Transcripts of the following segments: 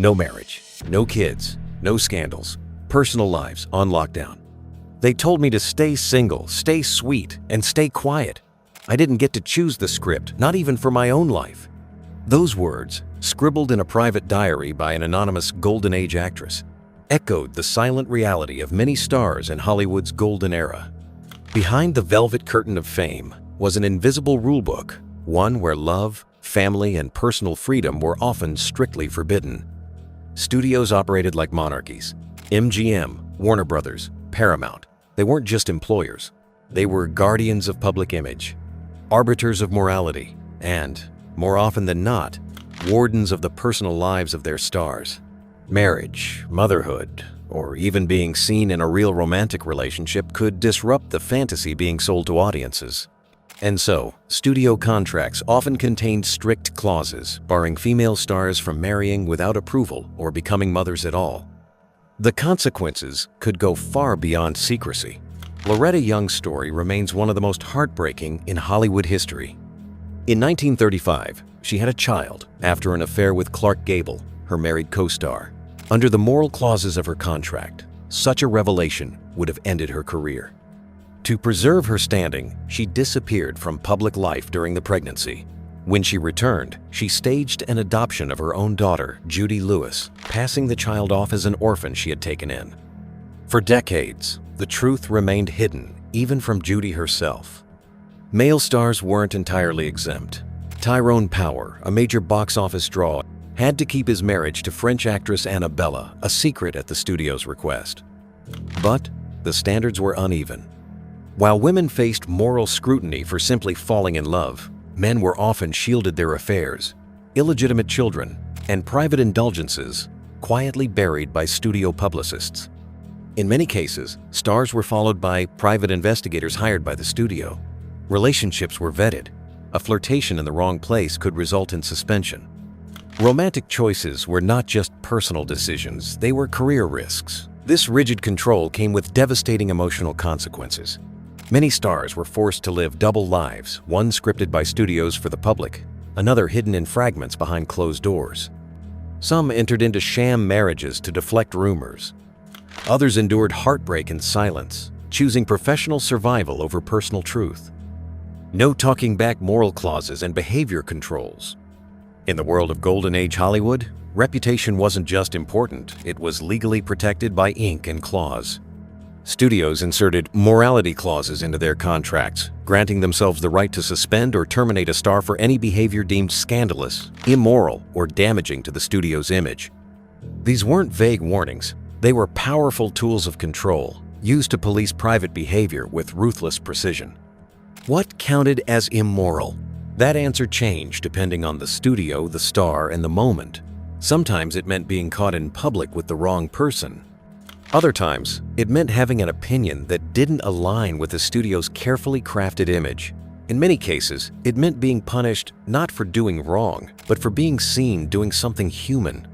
No marriage, no kids, no scandals, personal lives on lockdown. They told me to stay single, stay sweet, and stay quiet. I didn't get to choose the script, not even for my own life. Those words, scribbled in a private diary by an anonymous Golden Age actress, echoed the silent reality of many stars in Hollywood's golden era. Behind the velvet curtain of fame was an invisible rulebook, one where love, family, and personal freedom were often strictly forbidden. Studios operated like monarchies. MGM, Warner Brothers, Paramount. They weren't just employers. They were guardians of public image, arbiters of morality, and, more often than not, wardens of the personal lives of their stars. Marriage, motherhood, or even being seen in a real romantic relationship could disrupt the fantasy being sold to audiences. And so, studio contracts often contained strict clauses barring female stars from marrying without approval or becoming mothers at all. The consequences could go far beyond secrecy. Loretta Young's story remains one of the most heartbreaking in Hollywood history. In 1935, she had a child after an affair with Clark Gable, her married co-star. Under the moral clauses of her contract, such a revelation would have ended her career. To preserve her standing, she disappeared from public life during the pregnancy. When she returned, she staged an adoption of her own daughter, Judy Lewis, passing the child off as an orphan she had taken in. For decades, the truth remained hidden, even from Judy herself. Male stars weren't entirely exempt. Tyrone Power, a major box office draw, had to keep his marriage to French actress Annabella a secret at the studio's request. But the standards were uneven. While women faced moral scrutiny for simply falling in love, men were often shielded their affairs, illegitimate children, and private indulgences quietly buried by studio publicists. In many cases, stars were followed by private investigators hired by the studio. Relationships were vetted. A flirtation in the wrong place could result in suspension. Romantic choices were not just personal decisions, they were career risks. This rigid control came with devastating emotional consequences. Many stars were forced to live double lives, one scripted by studios for the public, another hidden in fragments behind closed doors. Some entered into sham marriages to deflect rumors. Others endured heartbreak in silence, choosing professional survival over personal truth. No talking back moral clauses and behavior controls. In the world of Golden Age Hollywood, reputation wasn't just important, it was legally protected by ink and claws. Studios inserted morality clauses into their contracts, granting themselves the right to suspend or terminate a star for any behavior deemed scandalous, immoral, or damaging to the studio's image. These weren't vague warnings, they were powerful tools of control, used to police private behavior with ruthless precision. What counted as immoral? That answer changed depending on the studio, the star, and the moment. Sometimes it meant being caught in public with the wrong person. Other times, it meant having an opinion that didn't align with the studio's carefully crafted image. In many cases, it meant being punished not for doing wrong, but for being seen doing something human.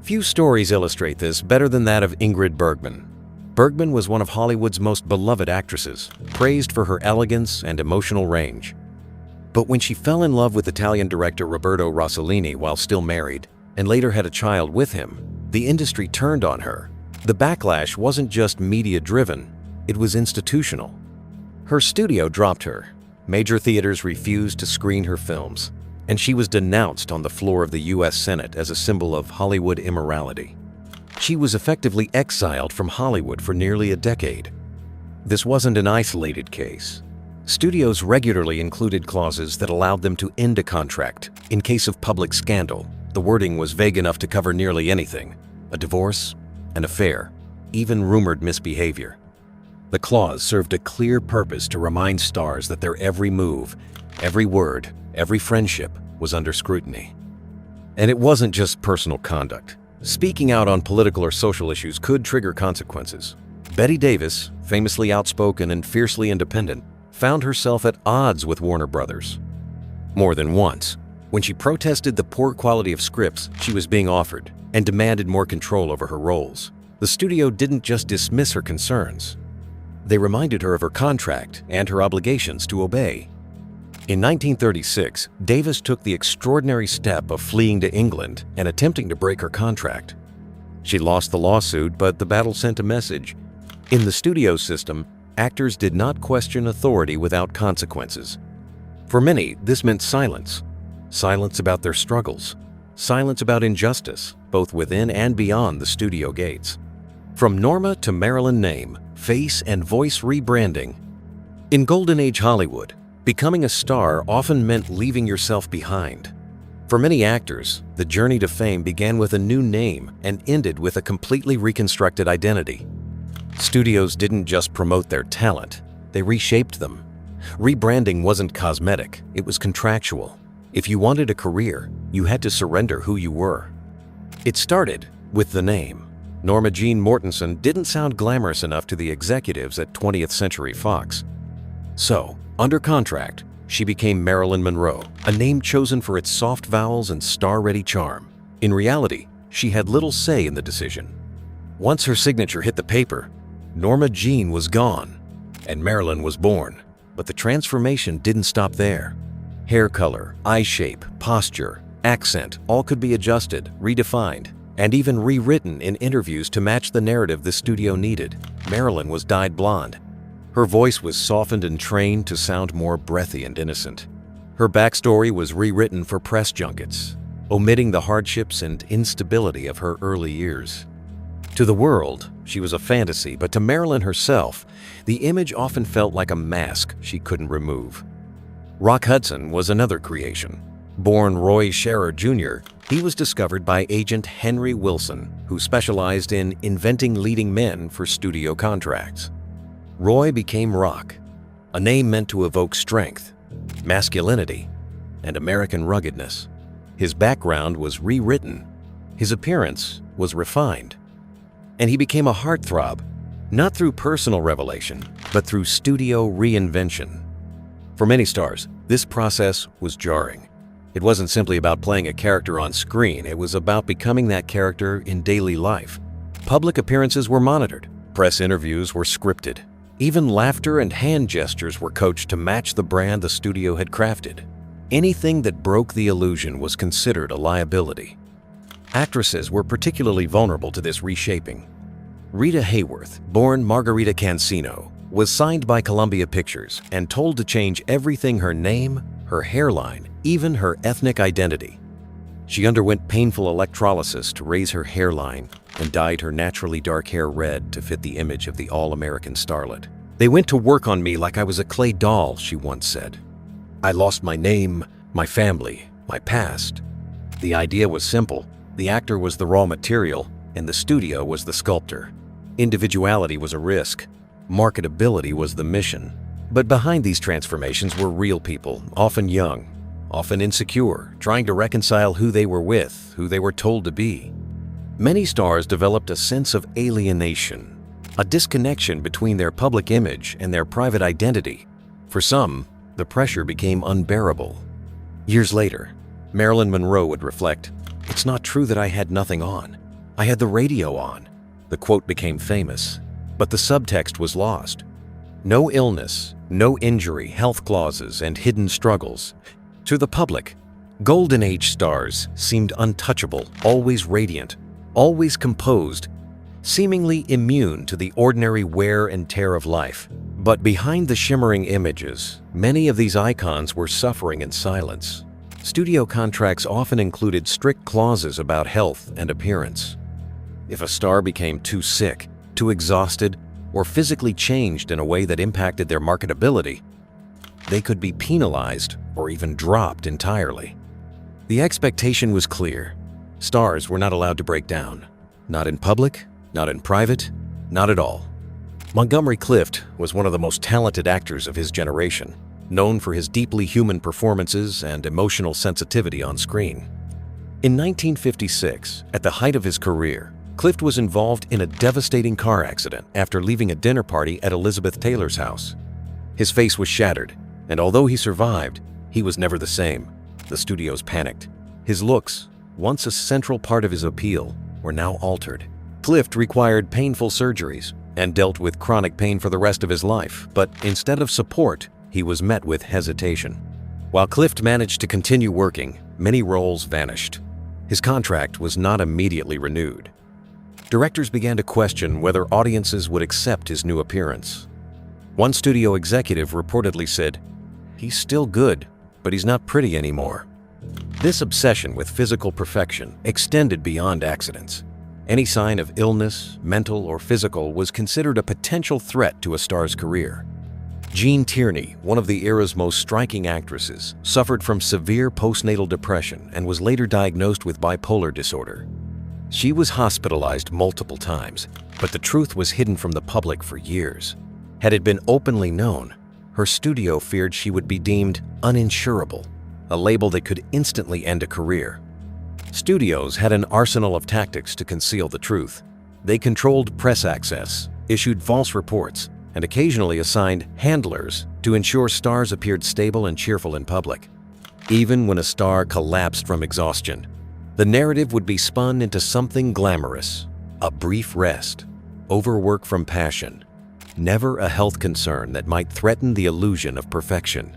Few stories illustrate this better than that of Ingrid Bergman. Bergman was one of Hollywood's most beloved actresses, praised for her elegance and emotional range. But when she fell in love with Italian director Roberto Rossellini while still married, and later had a child with him, the industry turned on her. The backlash wasn't just media-driven, it was institutional. Her studio dropped her. Major theaters refused to screen her films, and she was denounced on the floor of the U.S. Senate as a symbol of Hollywood immorality. She was effectively exiled from Hollywood for nearly a decade. This wasn't an isolated case. Studios regularly included clauses that allowed them to end a contract in case of public scandal. The wording was vague enough to cover nearly anything: a divorce, an affair, even rumored misbehavior. The clause served a clear purpose to remind stars that their every move, every word, every friendship was under scrutiny. And it wasn't just personal conduct. Speaking out on political or social issues could trigger consequences. Bette Davis, famously outspoken and fiercely independent, found herself at odds with Warner Brothers. More than once, when she protested the poor quality of scripts she was being offered and demanded more control over her roles, the studio didn't just dismiss her concerns. They reminded her of her contract and her obligations to obey. In 1936, Davis took the extraordinary step of fleeing to England and attempting to break her contract. She lost the lawsuit, but the battle sent a message. In the studio system, actors did not question authority without consequences. For many, this meant silence. Silence about their struggles. Silence about injustice, both within and beyond the studio gates. From Norma to Marilyn name, face and voice rebranding. In Golden Age Hollywood, becoming a star often meant leaving yourself behind. For many actors, the journey to fame began with a new name and ended with a completely reconstructed identity. Studios didn't just promote their talent, they reshaped them. Rebranding wasn't cosmetic, it was contractual. If you wanted a career, you had to surrender who you were. It started with the name. Norma Jean Mortensen didn't sound glamorous enough to the executives at 20th Century Fox. So, under contract, she became Marilyn Monroe, a name chosen for its soft vowels and star-ready charm. In reality, she had little say in the decision. Once her signature hit the paper, Norma Jean was gone, and Marilyn was born. But the transformation didn't stop there. Hair color, eye shape, posture, accent, all could be adjusted, redefined, and even rewritten in interviews to match the narrative the studio needed. Marilyn was dyed blonde. Her voice was softened and trained to sound more breathy and innocent. Her backstory was rewritten for press junkets, omitting the hardships and instability of her early years. To the world, she was a fantasy, but to Marilyn herself, the image often felt like a mask she couldn't remove. Rock Hudson was another creation. Born Roy Scherer Jr., he was discovered by agent Henry Wilson, who specialized in inventing leading men for studio contracts. Roy became Rock, a name meant to evoke strength, masculinity, and American ruggedness. His background was rewritten. His appearance was refined. And he became a heartthrob, not through personal revelation, but through studio reinvention. For many stars, this process was jarring. It wasn't simply about playing a character on screen, it was about becoming that character in daily life. Public appearances were monitored, press interviews were scripted. Even laughter and hand gestures were coached to match the brand the studio had crafted. Anything that broke the illusion was considered a liability. Actresses were particularly vulnerable to this reshaping. Rita Hayworth, born Margarita Cancino, was signed by Columbia Pictures and told to change everything: her name, her hairline, even her ethnic identity. She underwent painful electrolysis to raise her hairline and dyed her naturally dark hair red to fit the image of the all-American starlet. "They went to work on me like I was a clay doll," she once said. "I lost my name, my family, my past." The idea was simple. The actor was the raw material, and the studio was the sculptor. Individuality was a risk. Marketability was the mission. But behind these transformations were real people, often young, often insecure, trying to reconcile who they were with, who they were told to be. Many stars developed a sense of alienation, a disconnection between their public image and their private identity. For some, the pressure became unbearable. Years later, Marilyn Monroe would reflect, "It's not true that I had nothing on. I had the radio on." The quote became famous, but the subtext was lost. No illness, no injury, health clauses, and hidden struggles. To the public, Golden Age stars seemed untouchable, always radiant, always composed, seemingly immune to the ordinary wear and tear of life. But behind the shimmering images, many of these icons were suffering in silence. Studio contracts often included strict clauses about health and appearance. If a star became too sick, too exhausted, or physically changed in a way that impacted their marketability, they could be penalized or even dropped entirely. The expectation was clear. Stars were not allowed to break down. Not in public, not in private, not at all. Montgomery Clift was one of the most talented actors of his generation, known for his deeply human performances and emotional sensitivity on screen. In 1956, at the height of his career, Clift was involved in a devastating car accident after leaving a dinner party at Elizabeth Taylor's house. His face was shattered, and although he survived, he was never the same. The studios panicked. His looks, once a central part of his appeal, were now altered. Clift required painful surgeries and dealt with chronic pain for the rest of his life, but instead of support, he was met with hesitation. While Clift managed to continue working, many roles vanished. His contract was not immediately renewed. Directors began to question whether audiences would accept his new appearance. One studio executive reportedly said, "He's still good, but he's not pretty anymore." This obsession with physical perfection extended beyond accidents. Any sign of illness, mental or physical, was considered a potential threat to a star's career. Jean Tierney, one of the era's most striking actresses, suffered from severe postnatal depression and was later diagnosed with bipolar disorder. She was hospitalized multiple times, but the truth was hidden from the public for years. Had it been openly known, her studio feared she would be deemed uninsurable, a label that could instantly end a career. Studios had an arsenal of tactics to conceal the truth. They controlled press access, issued false reports, and occasionally assigned handlers to ensure stars appeared stable and cheerful in public. Even when a star collapsed from exhaustion, the narrative would be spun into something glamorous: a brief rest, overwork from passion, never a health concern that might threaten the illusion of perfection.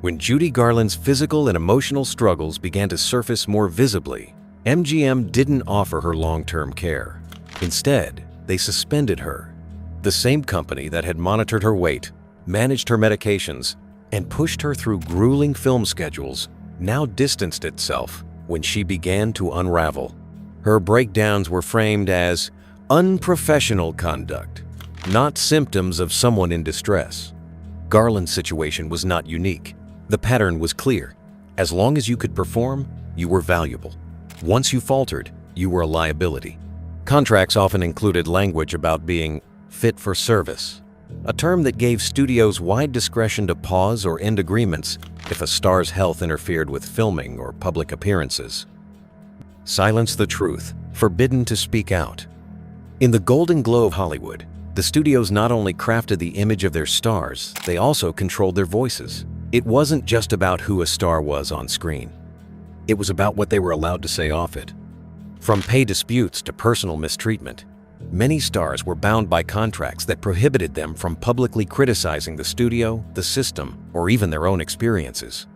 When Judy Garland's physical and emotional struggles began to surface more visibly, MGM didn't offer her long-term care. Instead, they suspended her. The same company that had monitored her weight, managed her medications, and pushed her through grueling film schedules now distanced itself when she began to unravel. Her breakdowns were framed as unprofessional conduct, not symptoms of someone in distress. Garland's situation was not unique. The pattern was clear. As long as you could perform, you were valuable. Once you faltered, you were a liability. Contracts often included language about being fit for service, a term that gave studios wide discretion to pause or end agreements if a star's health interfered with filming or public appearances. Silence the truth, forbidden to speak out. In the golden glow of Hollywood, the studios not only crafted the image of their stars, they also controlled their voices. It wasn't just about who a star was on screen. It was about what they were allowed to say off it. From pay disputes to personal mistreatment, many stars were bound by contracts that prohibited them from publicly criticizing the studio, the system, or even their own experiences.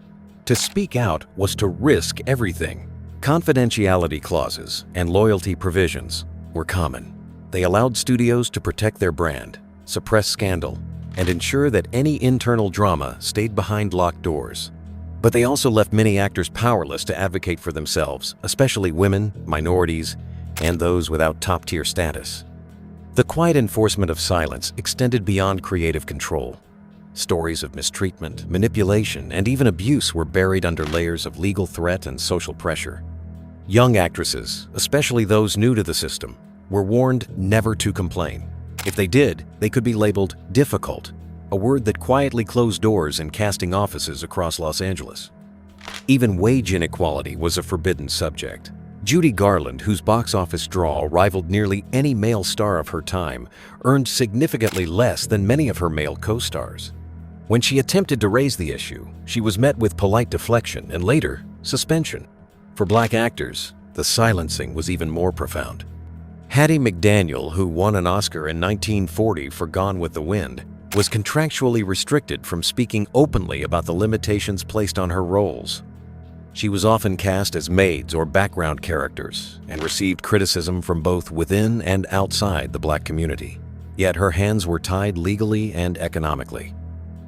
To speak out was to risk everything. Confidentiality clauses and loyalty provisions were common. They allowed studios to protect their brand, suppress scandal, and ensure that any internal drama stayed behind locked doors. But they also left many actors powerless to advocate for themselves, especially women, minorities, and those without top-tier status. The quiet enforcement of silence extended beyond creative control. Stories of mistreatment, manipulation, and even abuse were buried under layers of legal threat and social pressure. Young actresses, especially those new to the system, were warned never to complain. If they did, they could be labeled difficult, a word that quietly closed doors in casting offices across Los Angeles. Even wage inequality was a forbidden subject. Judy Garland, whose box office draw rivaled nearly any male star of her time, earned significantly less than many of her male co-stars. When she attempted to raise the issue, she was met with polite deflection and later, suspension. For black actors, the silencing was even more profound. Hattie McDaniel, who won an Oscar in 1940 for Gone with the Wind, was contractually restricted from speaking openly about the limitations placed on her roles. She was often cast as maids or background characters and received criticism from both within and outside the black community. Yet her hands were tied legally and economically.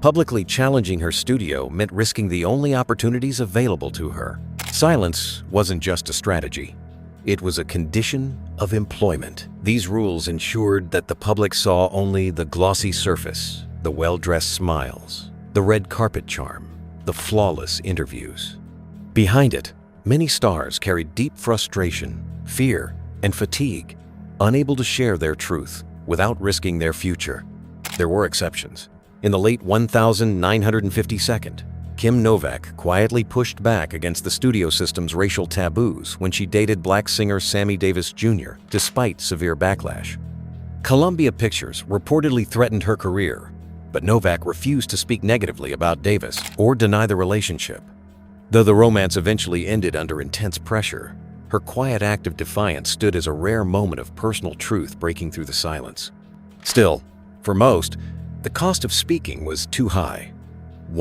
Publicly challenging her studio meant risking the only opportunities available to her. Silence wasn't just a strategy. It was a condition of employment. These rules ensured that the public saw only the glossy surface, the well-dressed smiles, the red carpet charm, the flawless interviews. Behind it, many stars carried deep frustration, fear, and fatigue, unable to share their truth without risking their future. There were exceptions. In the late 1952nd, Kim Novak quietly pushed back against the studio system's racial taboos when she dated black singer Sammy Davis Jr., despite severe backlash. Columbia Pictures reportedly threatened her career, but Novak refused to speak negatively about Davis or deny the relationship. Though the romance eventually ended under intense pressure, her quiet act of defiance stood as a rare moment of personal truth breaking through the silence. Still, for most, the cost of speaking was too high.